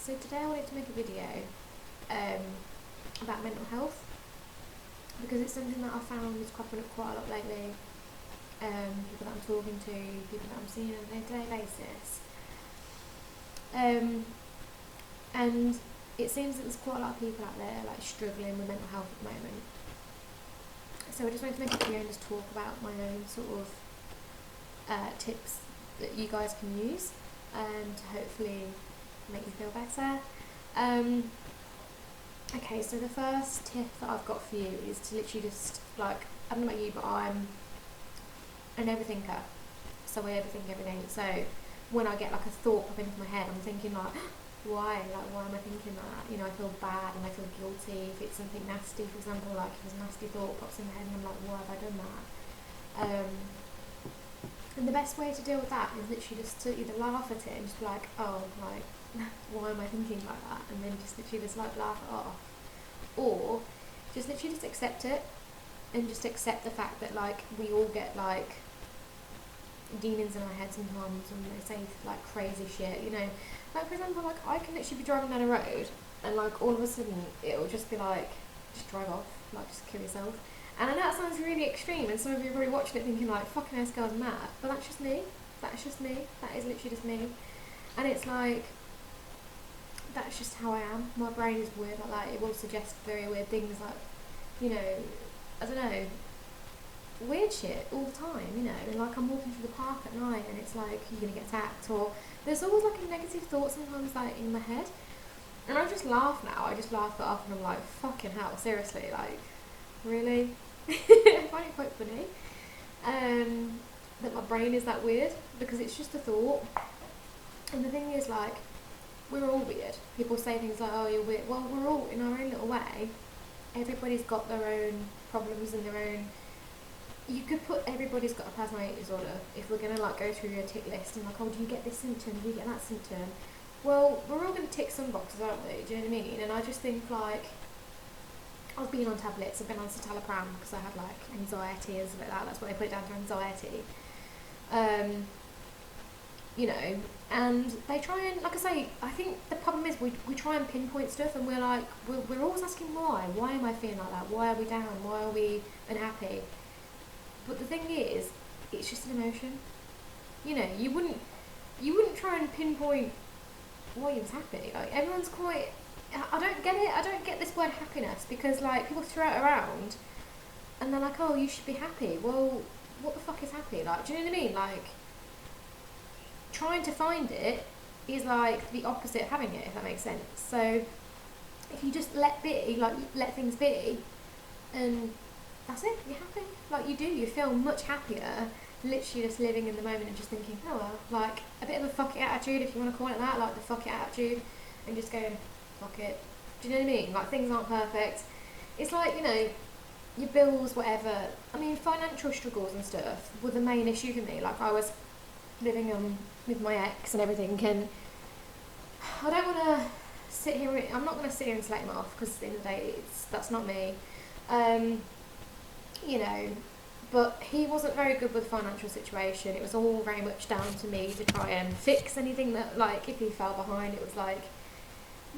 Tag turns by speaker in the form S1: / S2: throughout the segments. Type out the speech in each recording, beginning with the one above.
S1: So today I wanted to make a video about mental health, because it's something that I've found is cropping up quite a lot lately. People that I'm talking to, people that I'm seeing on a day-to-day basis. And it seems that there's quite a lot of people out there like struggling with mental health at the moment. So I just wanted to make a video and just talk about my own sort of tips that you guys can use to hopefully make you feel better. Okay, so the first tip that I've got for you is to literally just, like, I don't know about you, but I'm an overthinker. So I overthink everything. So when I get like a thought pop into my head, I'm thinking like, why am I thinking that? You know, I feel bad and I feel guilty if it's something nasty, for example, like if a nasty thought pops in my head and I'm like, why have I done that? And the best way to deal with that is literally just to either laugh at it and just be like, oh, like, why am I thinking like that? And then just literally just like laugh it off. Or just literally just accept it and just accept the fact that like we all get like demons in our head sometimes and they say like crazy shit, you know. Like for example, like I can literally be driving down a road and like all of a sudden it'll just be like, just drive off, like just kill yourself. And I know that sounds really extreme and some of you are probably watching it thinking like, fucking this girl's mad, but that's just me. That's just me. That is literally just me. And it's like, that's just how I am. My brain is weird like that. It will suggest very weird things like, you know, I don't know, weird shit all the time, you know. And like I'm walking through the park at night and it's like, you're gonna get attacked, or there's always like a negative thought sometimes like in my head. And I just laugh now. I just laugh it off and I'm like, fucking hell, seriously, like, really? I find it quite funny that my brain is that weird, because it's just a thought. And the thing is, like, we're all weird. People say things like, oh, you're weird. Well, we're all, in our own little way, everybody's got their own problems and their own, you could put everybody's got a personality disorder. If we're going to like go through your tick list and like, oh, do you get this symptom, do you get that symptom? Well, we're all going to tick some boxes, aren't we? Do you know what I mean? And I just think like, I've been on tablets, I've been on citalopram because I had like anxiety and stuff like that. That's what they put it down to, anxiety. You know, and they try and, like I say, I think the problem is we try and pinpoint stuff and we're like, we're always asking why am I feeling like that, why are we down, why are we unhappy? But the thing is, it's just an emotion. You know, you wouldn't try and pinpoint why you was happy. Like everyone's quite, I don't get it, I don't get this word happiness, because like people throw it around and they're like, oh, you should be happy. Well, what the fuck is happy? Like, do you know what I mean? Like, trying to find it is like the opposite of having it, if that makes sense. So if you just let things be, and that's it, you're happy. Like you feel much happier literally just living in the moment and just thinking, oh well, like a bit of a fuck it attitude, if you want to call it that, like the fuck it attitude, and just going, fuck it. Do you know what I mean? Like things aren't perfect. It's like, you know, your bills, whatever. I mean, financial struggles and stuff were the main issue for me. Like I was living with my ex and everything, and I don't want to sit here, I'm not going to sit here and slate him off, because at the end of the day that's not me, you know, but he wasn't very good with the financial situation. It was all very much down to me to try and fix anything that, like, if he fell behind, it was like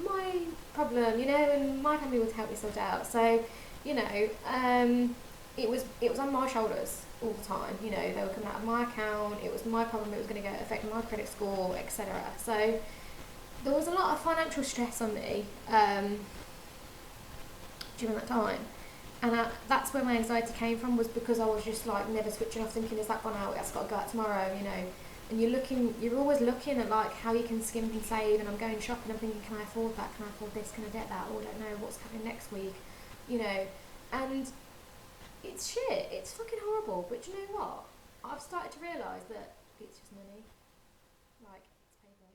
S1: my problem, you know, and my family would help me sort it out. So, you know, it was on my shoulders all the time. You know, they were coming out of my account, it was my problem, it was going to affect my credit score, etc. So there was a lot of financial stress on me during that time, and that's where my anxiety came from, was because I was just like never switching off, thinking, is that gone out, that's got to go out tomorrow, you know. And you're always looking at like how you can skimp and save, and I'm going shopping, I'm thinking, can I afford that, can I afford this, can I get that, or I don't know what's happening next week, you know. And it's shit, it's fucking horrible, but you know what? I've started to realise that it's just money. Like, it's paper.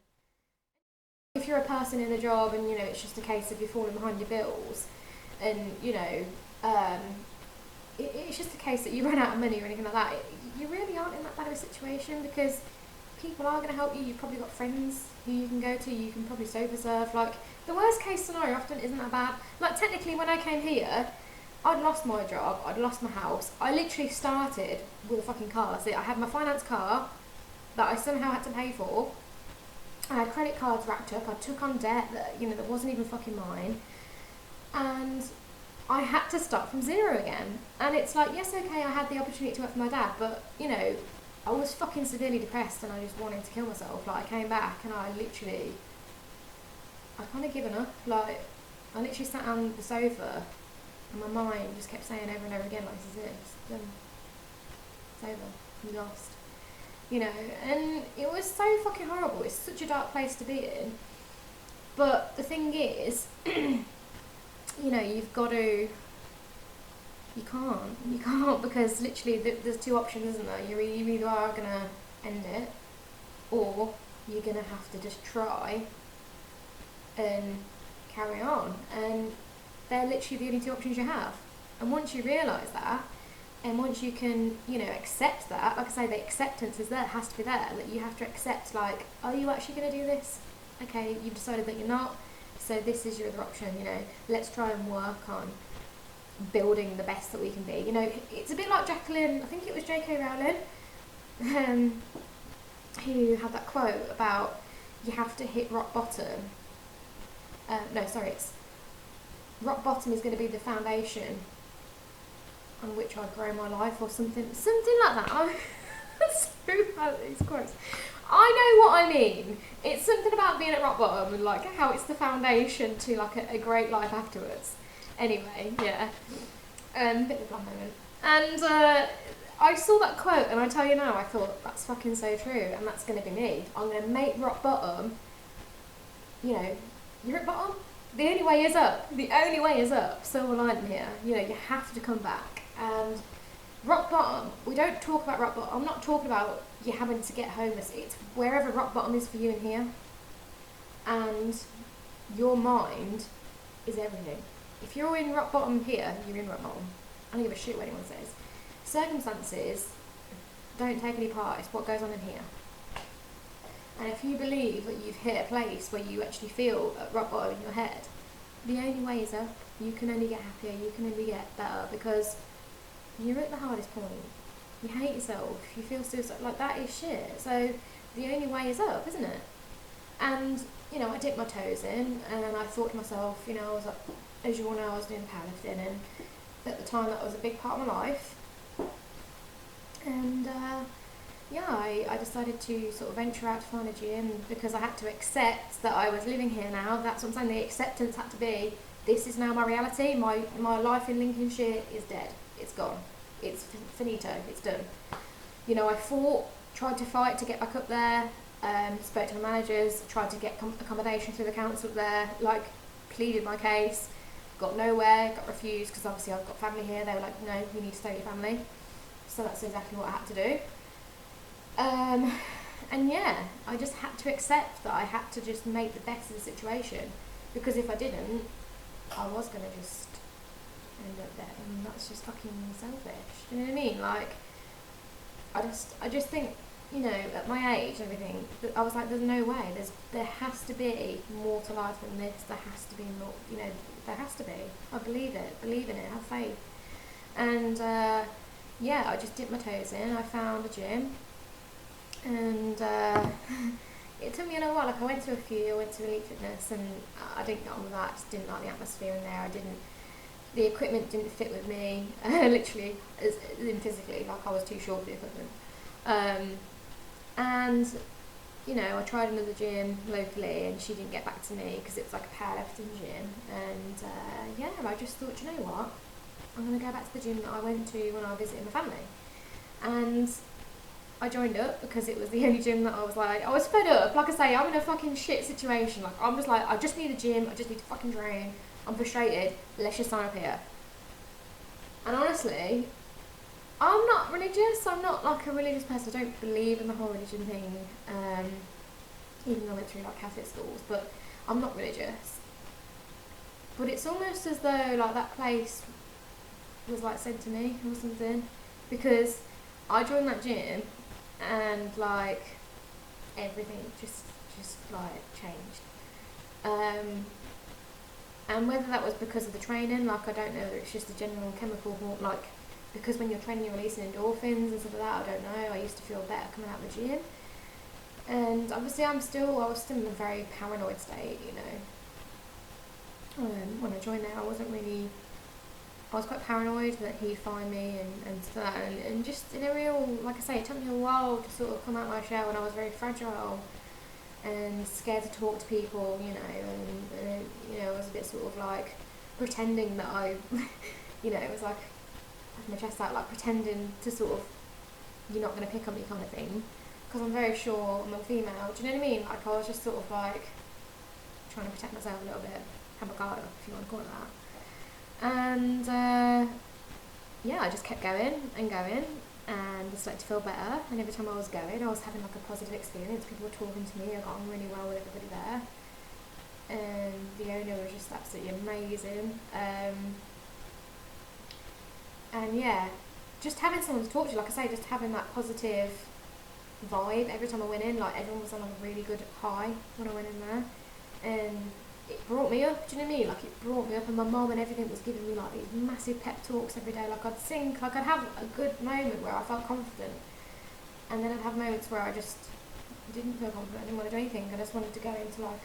S1: If you're a person in a job and, you know, it's just a case of you're falling behind your bills and, you know, it's just a case that you run out of money or anything like that, you really aren't in that bad of a situation, because people are going to help you. You've probably got friends who you can go to, you can probably sofa surf. Like, the worst case scenario often isn't that bad. Like, technically, when I came here, I'd lost my job, I'd lost my house. I literally started with a fucking car. So I had my finance car that I somehow had to pay for. I had credit cards racked up. I took on debt that, you know, that wasn't even fucking mine. And I had to start from zero again. And it's like, yes, okay, I had the opportunity to work for my dad, but, you know, I was fucking severely depressed and I just wanted to kill myself. Like, I came back and I kind of given up. Like, I literally sat on the sofa and my mind just kept saying over and over again, like, this is it, it's done. It's over. You lost. You know, and it was so fucking horrible. It's such a dark place to be in. But the thing is, you know, you've got to, you can't because literally there's two options, isn't there? You either are going to end it or you're going to have to just try and carry on. And they're literally the only two options you have. And once you realise that, and once you can, you know, accept that, like I say, the acceptance is there, has to be there, that you have to accept, like, are you actually going to do this? Okay, you've decided that you're not, so this is your other option, you know, let's try and work on building the best that we can be. You know, it's a bit like Jacqueline, I think it was J.K. Rowling, who had that quote about you have to hit rock bottom. It's rock bottom is going to be the foundation on which I grow my life, or something like that. I'm so bad at these quotes. I know what I mean. It's something about being at rock bottom and like how it's the foundation to like a great life afterwards. Anyway, yeah, bit of a bland moment. And I saw that quote, and I tell you now, I thought that's fucking so true, and that's going to be me. I'm going to make rock bottom. You know, you're at bottom. The only way is up. The only way is up. Silver lining here. You know, you have to come back. And rock bottom, we don't talk about rock bottom. I'm not talking about you having to get homeless. It's wherever rock bottom is for you in here. And your mind is everything. If you're in rock bottom here, you're in rock bottom. I don't give a shit what anyone says. Circumstances don't take any part. It's what goes on in here. And if you believe that you've hit a place where you actually feel at rock bottom in your head, the only way is up. You can only get happier, you can only get better, because you're at the hardest point. You hate yourself, you feel suicide, like that is shit. So the only way is up, isn't it? And, you know, I dipped my toes in and I thought to myself, you know, I was like, as you all know, I was doing powerlifting, and at the time that was a big part of my life. And I decided to sort of venture out to find a gym because I had to accept that I was living here now. That's what I'm saying, the acceptance had to be, this is now my reality. My life in Lincolnshire is dead. It's gone. It's finito. It's done. You know, I tried to fight to get back up there, spoke to the managers, tried to get accommodation through the council up there, like, pleaded my case, got nowhere, got refused, because obviously I've got family here. They were like, no, you need to stay with your family. So that's exactly what I had to do. And yeah, I just had to accept that I had to just make the best of the situation, because if I didn't, I was going to just end up there, and that's just fucking selfish. Do you know what I mean? Like, I just think, you know, at my age and everything, I was like, there's no way. There has to be more to life than this. There has to be more, you know, there has to be. I believe it. Believe in it. Have faith. And yeah, I just dipped my toes in. I found a gym. And it took me a little while. Like, I went to a few. I went to Elite Fitness, and I didn't get on with that. I just didn't like the atmosphere in there. The equipment didn't fit with me, literally, as in physically. Like, I was too short for the equipment. And, you know, I tried another gym locally, and she didn't get back to me because it was like a powerlifting gym. And yeah, I just thought, you know what? I'm going to go back to the gym that I went to when I visited my family. And I joined up because it was the only gym that I was like, I was fed up. Like I say, I'm in a fucking shit situation. Like, I'm just like, I just need a gym. I just need to fucking train. I'm frustrated. Let's just sign up here. And honestly, I'm not religious. I'm not like a religious person. I don't believe in the whole religion thing. Even though I went through like Catholic schools, but I'm not religious. But it's almost as though like that place was like sent to me or something, because I joined that gym and like everything just like changed. And whether that was because of the training, like I don't know, it's just a general chemical hormone, like because when you're training you're releasing endorphins and stuff like that, I don't know. I used to feel better coming out of the gym. And obviously I was still in a very paranoid state, you know. When I joined there, I was quite paranoid that he'd find me and stuff, and just in a real, like I say, it took me a while to sort of come out my shell, and I was very fragile and scared to talk to people, you know, and you know, I was a bit sort of like pretending that you know, it was like having my chest out, like pretending to sort of, you're not going to pick on me kind of thing, because I'm very sure I'm a female, do you know what I mean? Like I was just sort of like trying to protect myself a little bit, have my guard up, if you want to call it that. And yeah, I just kept going and going, and I started to feel better. And every time I was going, I was having like a positive experience. People were talking to me. I got on really well with everybody there, and the owner was just absolutely amazing. And yeah, just having someone to talk to, like I say, just having that positive vibe every time I went in. Like everyone was on like a really good high when I went in there, and it brought me up, do you know what I mean? Like it brought me up, and my mum and everything was giving me like these massive pep talks every day. Like I'd sing, like I'd have a good moment where I felt confident, and then I'd have moments where I just didn't feel confident. I didn't want to do anything. I just wanted to go into like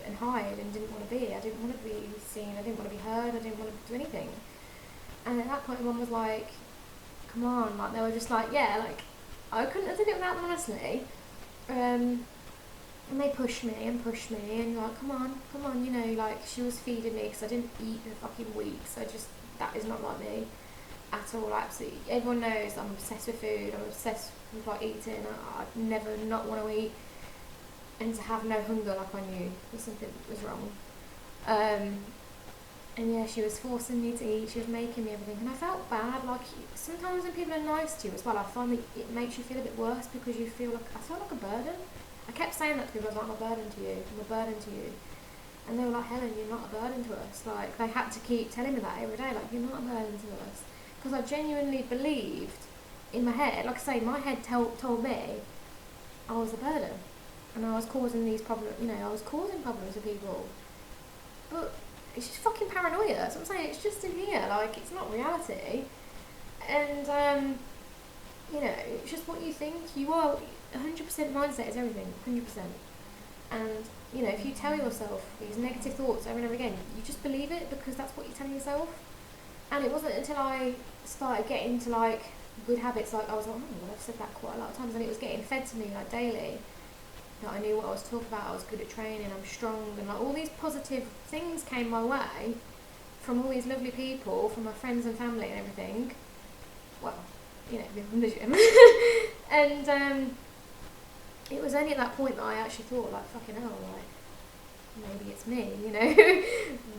S1: and hide and didn't want to be. I didn't want to be seen. I didn't want to be heard. I didn't want to do anything. And at that point, my mum was like, "Come on!" Like they were just like, "Yeah." Like I couldn't have done it without them, honestly. And they pushed me and like, come on, you know, like she was feeding me because I didn't eat in fucking weeks. That is not like me at all. Absolutely, everyone knows I'm obsessed with food. I'm obsessed with like eating. I'd never not want to eat, and to have no hunger, like I knew that something was wrong. And yeah, she was forcing me to eat. She was making me everything, and I felt bad. Like sometimes when people are nice to you as well, I find that it makes you feel a bit worse because you feel like I felt like a burden. I kept saying that to people, I was like, I'm a burden to you, I'm a burden to you. And they were like, Helen, you're not a burden to us. Like, they had to keep telling me that every day, like, you're not a burden to us. Because I genuinely believed in my head, like I say, my head told me I was a burden. And I was causing these problems, you know, I was causing problems for people. But it's just fucking paranoia. So I'm saying it's just in here, like, it's not reality. And, you know, it's just what you think. You are 100% mindset is everything, 100%. And, you know, if you tell yourself these negative thoughts over and over again, you just believe it because that's what you're telling yourself. And it wasn't until I started getting to, like, good habits, like, I was like, oh, well, I've said that quite a lot of times, and it was getting fed to me, like, daily, that I knew what I was talking about, I was good at training, I'm strong, and, like, all these positive things came my way from all these lovely people, from my friends and family and everything. Well, you know, from the gym. And, it was only at that point that I actually thought, like, fucking hell, like, maybe it's me, you know.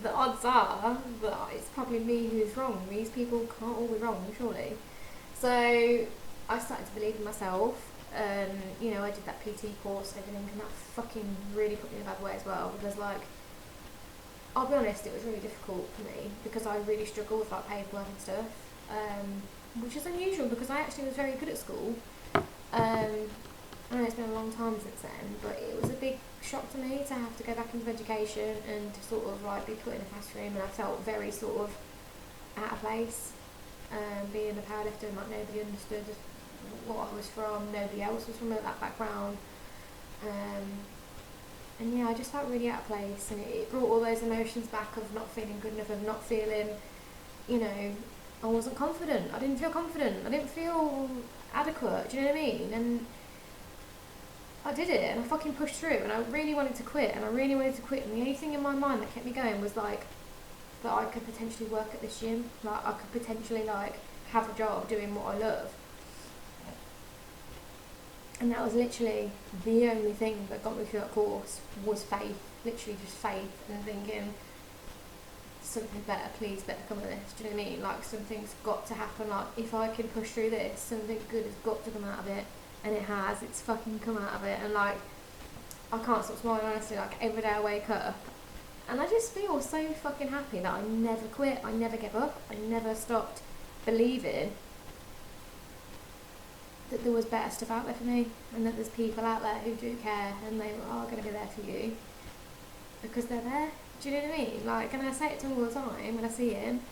S1: The odds are that it's probably me who's wrong. These people can't all be wrong, surely. So I started to believe in myself. You know, I did that PT course and everything, and that fucking really put me in a bad way as well, because, like, I'll be honest, it was really difficult for me because I really struggled with, like, paperwork and stuff, which is unusual because I actually was very good at school. I know it's been a long time since then, but it was a big shock to me to have to go back into education and to sort of like be put in a classroom, and I felt very sort of out of place. Being a powerlifter, like nobody understood what I was from, nobody else was from that background. And yeah, I just felt really out of place, and it brought all those emotions back of not feeling good enough, of not feeling, you know, I wasn't confident. I didn't feel confident. I didn't feel adequate. Do you know what I mean? And I did it, and I fucking pushed through, and I really wanted to quit, and the only thing in my mind that kept me going was like that I could potentially work at this gym, like I could potentially like have a job doing what I love. And that was literally the only thing that got me through that course, was faith, literally just faith, and thinking something better, please better come of this. Do you know what I mean? Like something's got to happen, like if I can push through this, something good has got to come out of it. And it has, it's fucking come out of it, and like I can't stop smiling, honestly. Like every day I wake up and I just feel so fucking happy that I never quit, I never gave up, I never stopped believing that there was better stuff out there for me, and that there's people out there who do care, and they are going to be there for you because they're there. Do you know what I mean? Like, and I say it to him all the time when I see him,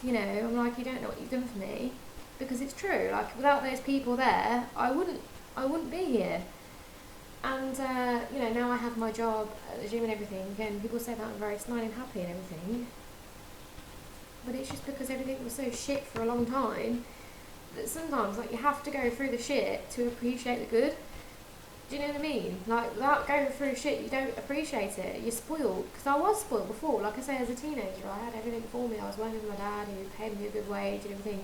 S1: you know, I'm like, you don't know what you've done for me. Because it's true, like without those people there, I wouldn't be here. And, now I have my job at the gym and everything, and people say that I'm very smiling and happy and everything. But it's just because everything was so shit for a long time that sometimes, like, you have to go through the shit to appreciate the good. Do you know what I mean? Like, without going through shit, you don't appreciate it. You're spoiled. Because I was spoiled before. Like I say, as a teenager, I had everything for me. I was working with my dad, who paid me a good wage and everything.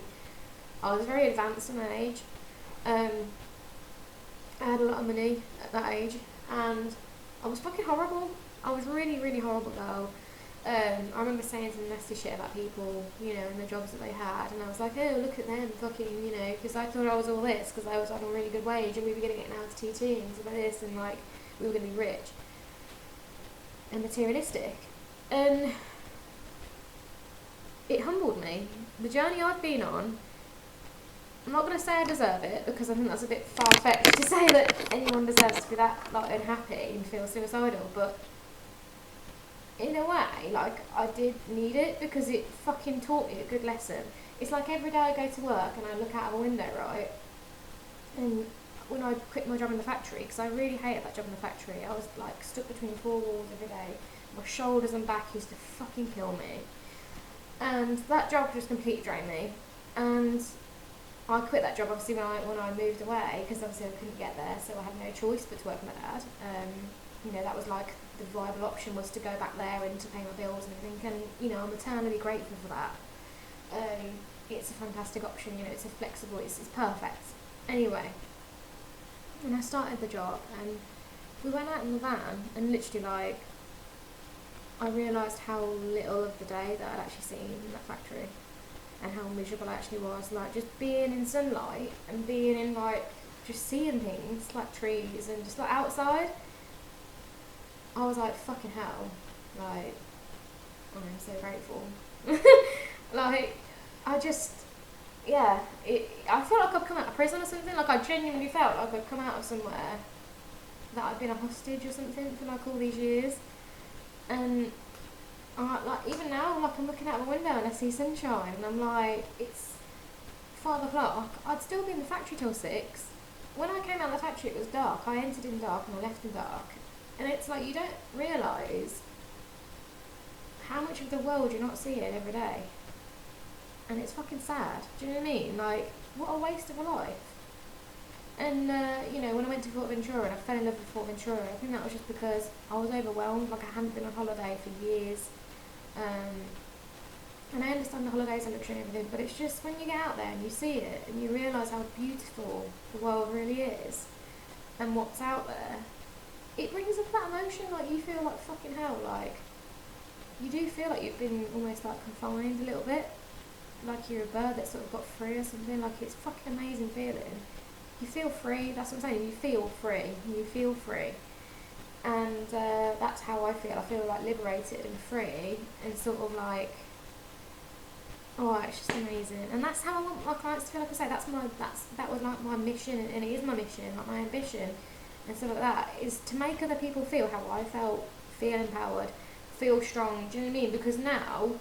S1: I was very advanced in my age. I had a lot of money at that age. And I was fucking horrible. I was really, really horrible girl. I remember saying some nasty shit about people, and the jobs that they had, and I was like, oh, look at them, fucking, because I thought I was all this, because I was on a really good wage, and we were going to get an LTT and things like this, and, like, we were going to be rich and materialistic. And it humbled me. The journey I've been on, I'm not going to say I deserve it, because I think that's a bit far-fetched to say that anyone deserves to be that, like, unhappy and feel suicidal, but in a way, like, I did need it because it fucking taught me a good lesson. It's like every day I go to work and I look out of a window, right? And when I quit my job in the factory, because I really hated that job in the factory, I was, like, stuck between four walls every day. My shoulders and back used to fucking kill me. And that job just completely drained me. And I quit that job, obviously, when I moved away, because obviously I couldn't get there, so I had no choice but to work with my dad. That was like the viable option was to go back there and to pay my bills and everything, and I'm eternally grateful for that. It's a fantastic option, it's a flexible, it's perfect. Anyway, and I started the job, and we went out in the van, and literally, like, I realised how little of the day that I'd actually seen in that factory, and how miserable I actually was, like, just being in sunlight, and being in, like, just seeing things, like trees, and just, like, outside. I was like, fucking hell, like, I'm so grateful. Like, I just, I felt like I'd come out of prison or something. Like, I genuinely felt like I'd come out of somewhere that I'd been a hostage or something for, like, all these years. And, even now, like, I'm looking out of a window and I see sunshine, and I'm like, it's 5 o'clock, I'd still be in the factory till 6. When I came out of the factory, it was dark. I entered in dark and I left in dark. And it's like, you don't realise how much of the world you're not seeing every day. And it's fucking sad. Do you know what I mean? Like, what a waste of a life. And, when I went to Fort Ventura and I fell in love with Fort Ventura, I think that was just because I was overwhelmed. Like, I hadn't been on holiday for years. And I understand the holidays are luxury and everything, but it's just when you get out there and you see it and you realise how beautiful the world really is and what's out there, it brings up that emotion, like, you feel like fucking hell, like, you do feel like you've been almost, like, confined a little bit, like you're a bird that sort of got free or something. Like, it's a fucking amazing feeling. You feel free, that's what I'm saying, you feel free, and that's how I feel like liberated and free, and sort of like, it's just amazing. And that's how I want my clients to feel. Like I say, that was like my mission, and it is my mission, like my ambition and stuff like that, is to make other people feel how I felt, feel empowered, feel strong. Do you know what I mean? Because now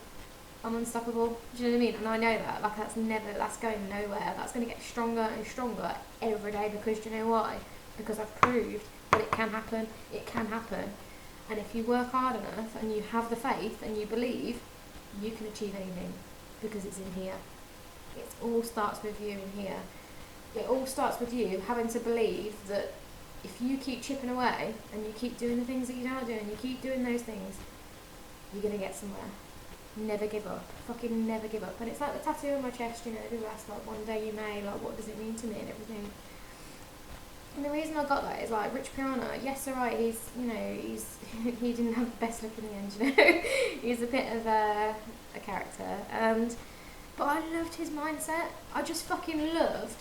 S1: I'm unstoppable. Do you know what I mean? And I know that. Like, that's going nowhere. That's going to get stronger and stronger every day, because do you know why? Because I've proved that it can happen. It can happen. And if you work hard enough and you have the faith and you believe, you can achieve anything, because it's in here. It all starts with you in here. It all starts with you having to believe that if you keep chipping away and you keep doing the things that you don't do and you keep doing those things, you're going to get somewhere. Never give up. Fucking never give up. And it's like the tattoo on my chest, people ask, like, one day you may, like, what does it mean to me and everything. And the reason I got that is, like, Rich Piana, yes, alright, he didn't have the best look in the end, He's a bit of a character. But I loved his mindset. I just fucking loved,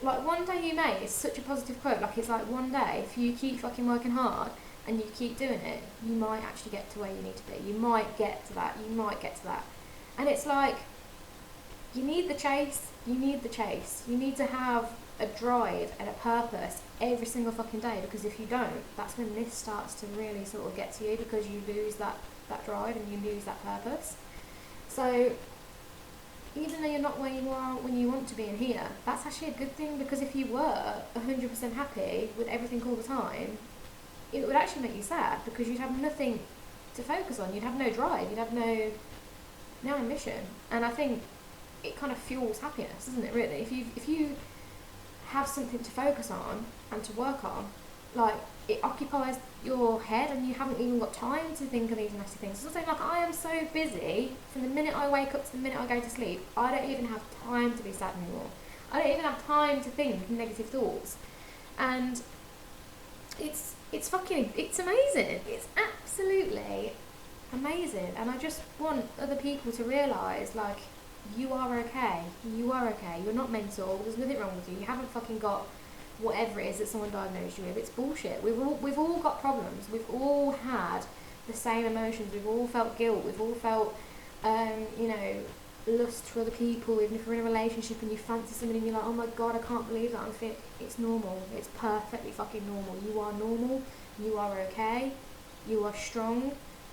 S1: like, one day you may is such a positive quote. Like, it's like, one day, if you keep fucking working hard and you keep doing it, you might actually get to where you need to be. You might get to that. And it's like, you need the chase. You need to have a drive and a purpose every single fucking day, because if you don't, that's when this starts to really sort of get to you, because you lose that drive and you lose that purpose. So even though you're not where you are when you want to be in here, that's actually a good thing, because if you were 100% happy with everything all the time, it would actually make you sad, because you'd have nothing to focus on. You'd have no drive. You'd have no ambition. And I think it kind of fuels happiness, doesn't it? Really, if you have something to focus on and to work on, like, it occupies your head, and you haven't even got time to think of these nasty things. So like, I am so busy from the minute I wake up to the minute I go to sleep. I don't even have time to be sad anymore. I don't even have time to think negative thoughts. And it's amazing. It's absolutely amazing. And I just want other people to realise, like, you are okay. You are okay. You're not mental. There's nothing wrong with you. You haven't fucking got whatever it is that someone diagnosed you with. It's bullshit. We've all got problems. We've all had the same emotions. We've all felt guilt. We've all felt, lust for other people. Even if you're in a relationship and you fancy somebody and you're like, oh my god, I can't believe that I'm fit. It's normal. It's perfectly fucking normal. You are normal. You are okay. You are strong.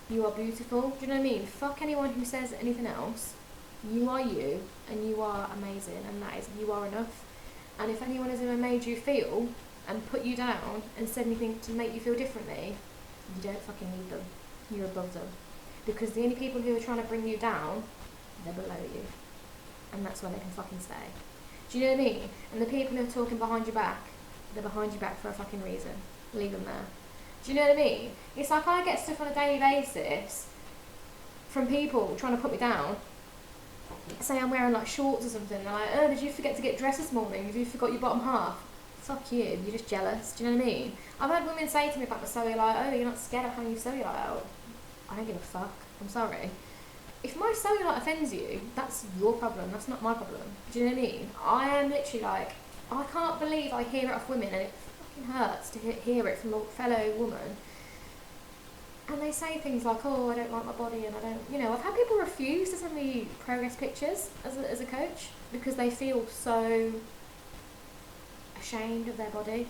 S1: You are beautiful. Do you know what I mean? Fuck anyone who says anything else. You are you, and you are amazing, and that is, you are enough. And if anyone has ever made you feel and put you down and said anything to make you feel differently, you don't fucking need them. You're above them. Because the only people who are trying to bring you down, they're below you. And that's where they can fucking stay. Do you know what I mean? And the people who are talking behind your back, they're behind your back for a fucking reason. Leave them there. Do you know what I mean? It's like I get stuff on a daily basis from people trying to put me down. Say I'm wearing like shorts or something, and they're like, oh, did you forget to get dressed this morning? Have you forgot your bottom half? Fuck you, you're just jealous. Do you know what I mean? I've had women say to me about the cellulite, oh, you're not scared of having your cellulite out. I don't give a fuck. I'm sorry. If my cellulite offends you, that's your problem. That's not my problem. Do you know what I mean? I am literally like, I can't believe I hear it off women, and it fucking hurts to hear it from a fellow woman. And they say things like, oh, I don't like my body, and I don't, I've had people refuse to send me progress pictures as a coach because they feel so ashamed of their body.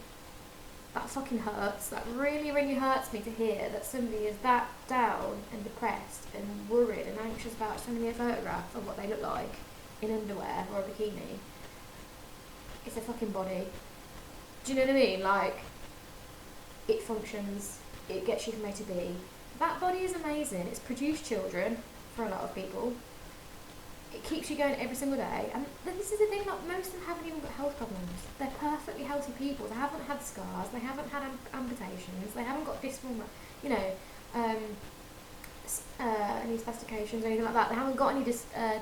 S1: That fucking hurts. That really, really hurts me to hear that somebody is that down and depressed and worried and anxious about sending me a photograph of what they look like in underwear or a bikini. It's a fucking body. Do you know what I mean? Like, it functions. It gets you from A to B. That body is amazing. It's produced children for a lot of people. It keeps you going every single day. And this is the thing, like, most of them haven't even got health problems. They're perfectly healthy people. They haven't had scars. They haven't had amputations. They haven't got dysforma, any spasticulations or anything like that. They haven't got any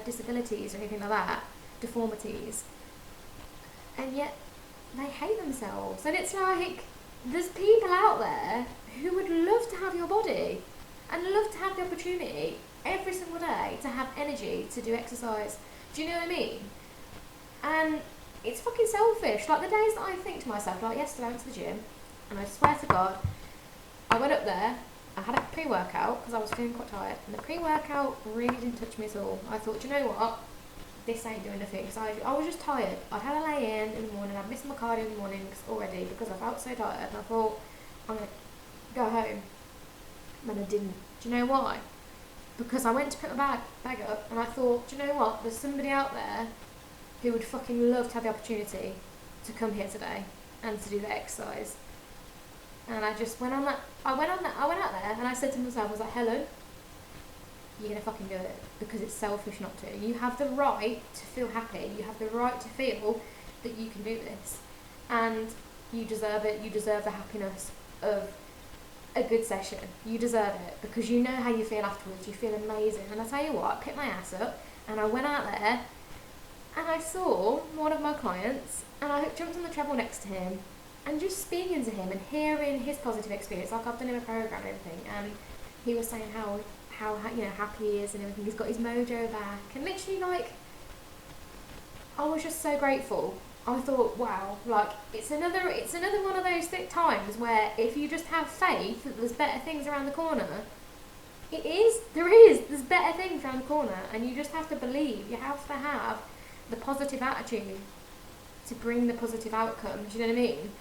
S1: disabilities or anything like that, deformities. And yet they hate themselves. And it's like, there's people out there who would love to have your body and love to have the opportunity every single day to have energy to do exercise. Do you know what I mean? And it's fucking selfish. Like, the days that I think to myself, like yesterday I went to the gym, and I swear to God, I went up there, I had a pre-workout because I was feeling quite tired, and the pre-workout really didn't touch me at all. I thought, do you know what? This ain't doing nothing, because I was just tired. I'd had a lay in the morning, I'd missed my cardio in the mornings already because I felt so tired, and I thought, I'm going to go home. And then I didn't. Do you know why? Because I went to put my bag up, and I thought, do you know what? There's somebody out there who would fucking love to have the opportunity to come here today and to do the exercise. And I just went on that. I went out there, and I said to myself, I was like, Helen, you're going to fucking do it, because it's selfish not to. You have the right to feel happy. You have the right to feel that you can do this. And you deserve it. You deserve the happiness of a good session. You deserve it, because you know how you feel afterwards. You feel amazing. And I tell you what, I picked my ass up, and I went out there, and I saw one of my clients, and I jumped on the treadmill next to him, and just speaking to him and hearing his positive experience, like I've done him a program and everything, and he was saying how happy he is and everything. He's got his mojo back, and literally, like, I was just so grateful. I thought, wow, like, it's another one of those times where if you just have faith that there's better things around the corner, there's better things around the corner, and you just have to believe. You have to have the positive attitude to bring the positive outcome. Do you know what I mean?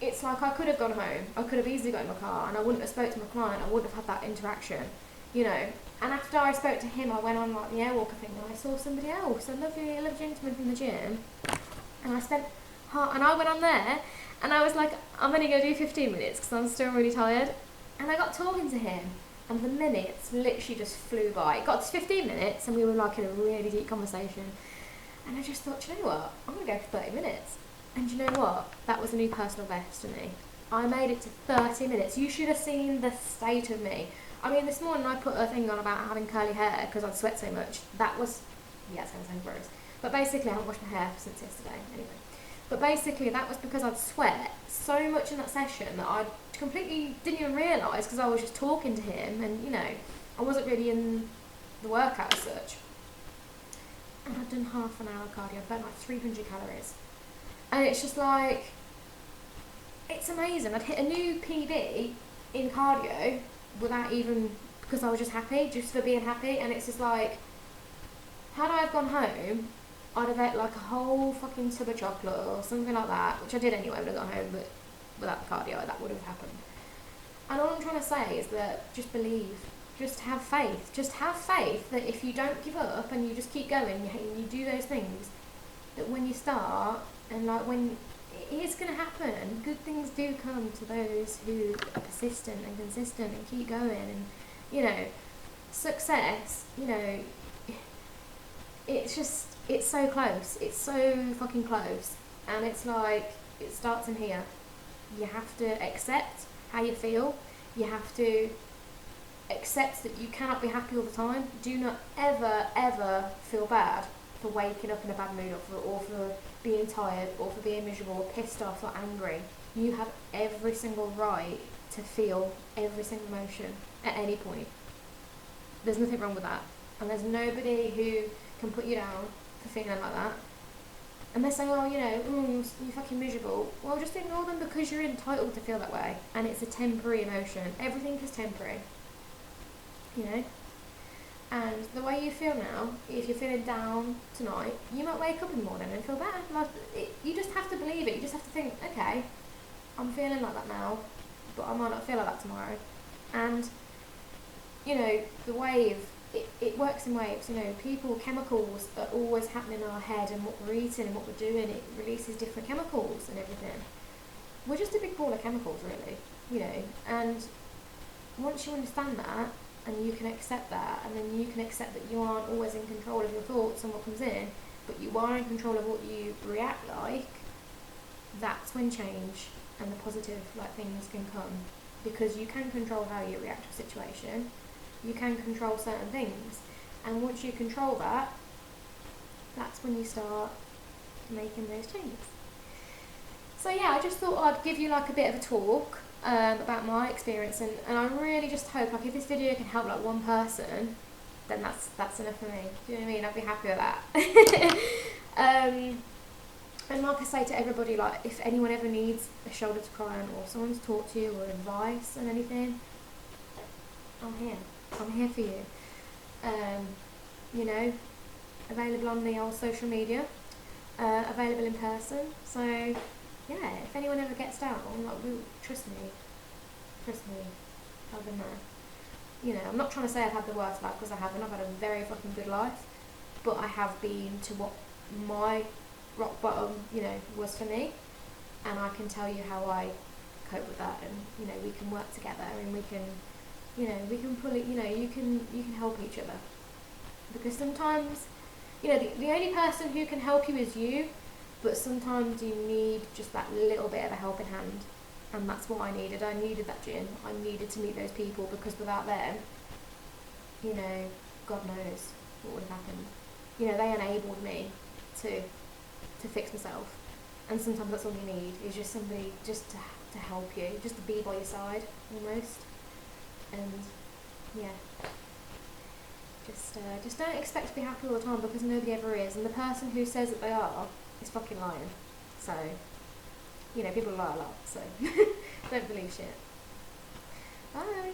S1: It's like, I could have gone home. I could have easily got in my car, and I wouldn't have spoke to my client. I wouldn't have had that interaction. you know. And after I spoke to him, I went on like the Airwalker thing, and I saw somebody else, a lovely gentleman from the gym, and I went on there, and I was like, I'm only going to do 15 minutes because I'm still really tired. And I got talking to him, and the minutes literally just flew by. It got to 15 minutes, and we were like in a really deep conversation. And I just thought, do you know what? I'm going to go for 30 minutes. And do you know what? That was a new personal best for me. I made it to 30 minutes. You should have seen the state of me. I mean, this morning I put a thing on about having curly hair because I'd sweat so much. That was, yeah, it's going to sound gross. But basically, I haven't washed my hair since yesterday, anyway. But basically, that was because I'd sweat so much in that session that I completely didn't even realise because I was just talking to him and, you know, I wasn't really in the workout as such. And I'd done half an hour of cardio, I'd burnt like 300 calories. And it's just like, it's amazing. I'd hit a new PB in cardio without even, because I was just happy, just for being happy. And it's just like, had I have gone home, I'd have ate like a whole fucking tub of chocolate or something like that, which I did anyway when I got home, but without the cardio, that would have happened. And all I'm trying to say is that just believe, just have faith. Just have faith that if you don't give up and you just keep going and you do those things, that when you start and like when it is going to happen, good things do come to those who are persistent and consistent and keep going. And, you know, success, you know, it's just, it's so close. It's so fucking close. And it's like, it starts in here. You have to accept how you feel. You have to accept that you cannot be happy all the time. Do not ever, ever feel bad for waking up in a bad mood or for being tired or for being miserable or pissed off or angry. You have every single right to feel every single emotion at any point. There's nothing wrong with that. And there's nobody who can put you down for feeling like that. And they're saying, oh, you know, you're fucking miserable. Well, just ignore them because you're entitled to feel that way. And it's a temporary emotion. Everything is temporary. You know? And the way you feel now, if you're feeling down tonight, you might wake up in the morning and feel bad. Like, you just have to believe it. You just have to think, okay, I'm feeling like that now, but I might not feel like that tomorrow. And, you know, the wave, it works in waves. You know, chemicals are always happening in our head, and what we're eating and what we're doing, it releases different chemicals and everything. We're just a big ball of chemicals, really, you know. And once you understand that, and you can accept that, and then you can accept that you aren't always in control of your thoughts and what comes in, but you are in control of what you react like, that's when change and the positive things can come. Because you can control how you react to a situation, you can control certain things, and once you control that, that's when you start making those changes. So yeah, I just thought I'd give you like a bit of a talk about my experience, and I really just hope, like, if this video can help like one person, then that's enough for me. Do you know what I mean? I'd be happy with that. And like I say to everybody, like, if anyone ever needs a shoulder to cry on, or someone to talk to, or advice and anything, I'm here for you. You know, available on the old social media, available in person. So yeah, if anyone ever gets down, like, trust me, I've been there. You know, I'm not trying to say I've had the worst life, because I haven't. I've had a very fucking good life, but I have been to what my rock bottom, you know, was for me, and I can tell you how I cope with that, and, you know, we can work together, and we can, you know, we can pull it, you know, you can help each other, because sometimes, you know, the only person who can help you is you. But sometimes you need just that little bit of a helping hand, and that's what I needed. I needed that gym. I needed to meet those people, because without them, you know, God knows what would have happened. You know, they enabled me to fix myself, and sometimes that's all you need, is just somebody just to help you, just to be by your side almost. And yeah, just don't expect to be happy all the time, because nobody ever is, and the person who says that they are is fucking lying. So, you know, people lie a lot, so don't believe shit. Bye.